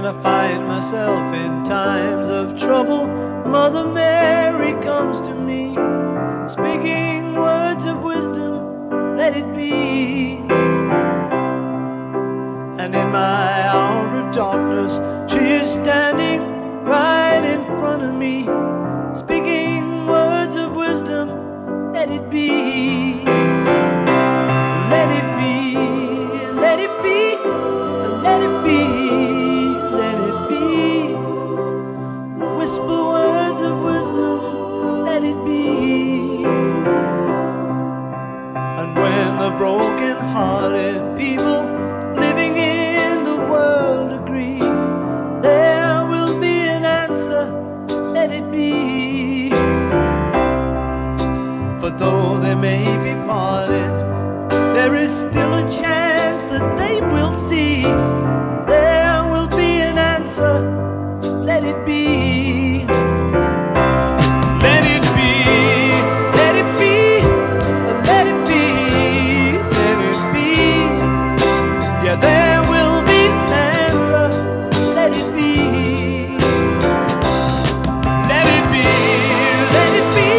When I find myself in times of trouble, Mother Mary comes to me, speaking words of wisdom, let it be. And in my hour of darkness, she is standing right in front of me, speaking words of wisdom, let it be. Let it be, let it be, let it be, let it be. Whisper words of wisdom, let it be. And when the broken-hearted people living in the world agree, there will be an answer, let it be. For though they may be parted, there is still a chance that they will see. There will be an answer, let it be. Let it be, let it be, let it be, let it be. Yeah, there will be an answer, let it be. Let it be, let it be,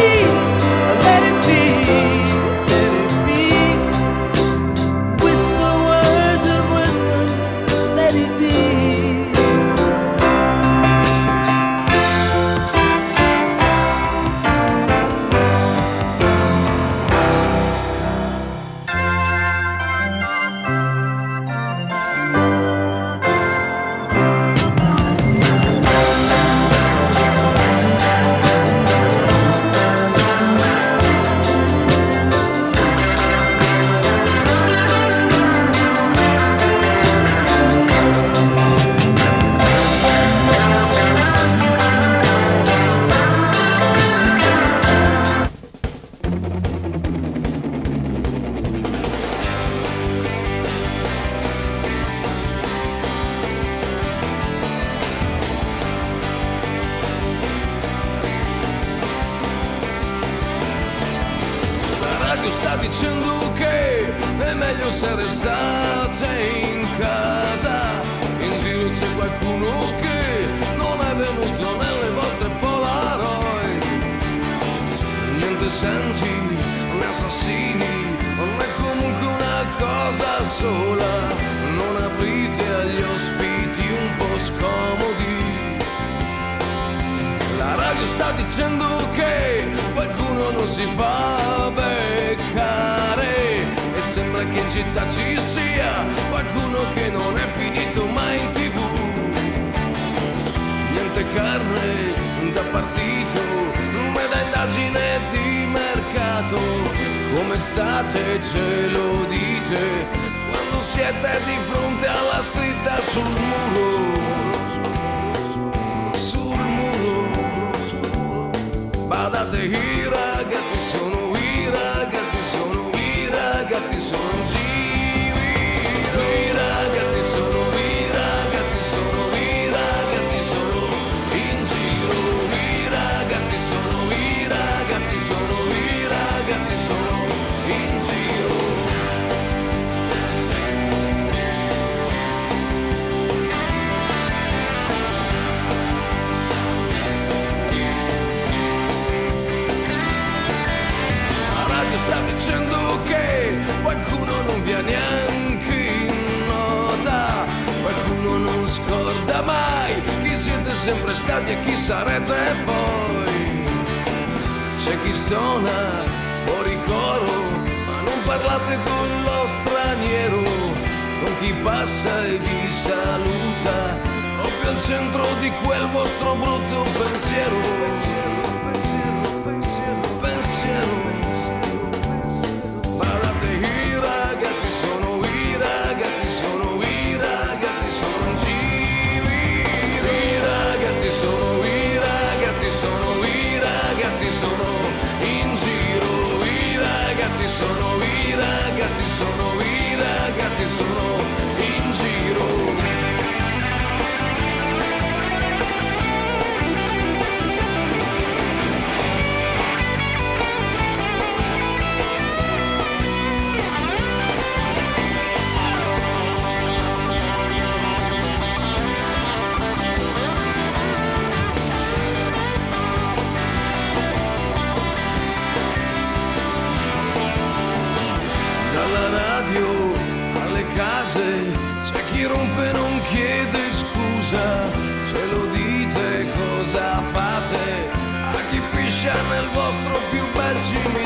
let it be, let it be. Whisper words of wisdom, let it be. Sta dicendo che è meglio se restate in casa. In giro c'è qualcuno che non è venuto nelle vostre Polaroid. Niente santi né assassini, non è comunque una cosa sola. Non aprite agli ospiti un po' scomodi. La radio sta dicendo che qualcuno non si fa beccare e sembra che in città ci sia qualcuno che non è finito mai in TV. Niente carne da partito, né da indagine di mercato. Come state ce lo dite quando siete di fronte alla scritta sul muro. Badate, i ragazzi sono i ragazzi, sono i ragazzi, sono in giro. I ragazzi sono i ragazzi, sono i ragazzi, sono in giro. I ragazzi sono i ragazzi, sono i ragazzi, sono in giro. Sta dicendo che qualcuno non vi ha neanche in nota, qualcuno non scorda mai chi siete sempre stati e chi sarete poi. C'è chi stona fuori coro, ma non parlate con lo straniero, con chi passa e vi saluta, proprio al centro di quel vostro brutto pensiero. Pensiero, pensiero, pensiero. I ragazzi sono i ragazzi, sono i ragazzi, sono in giro. I ragazzi sono i ragazzi, sono i ragazzi, sono in giro. I ragazzi sono i ragazzi, sono i ragazzi, sono in giro. oggi mi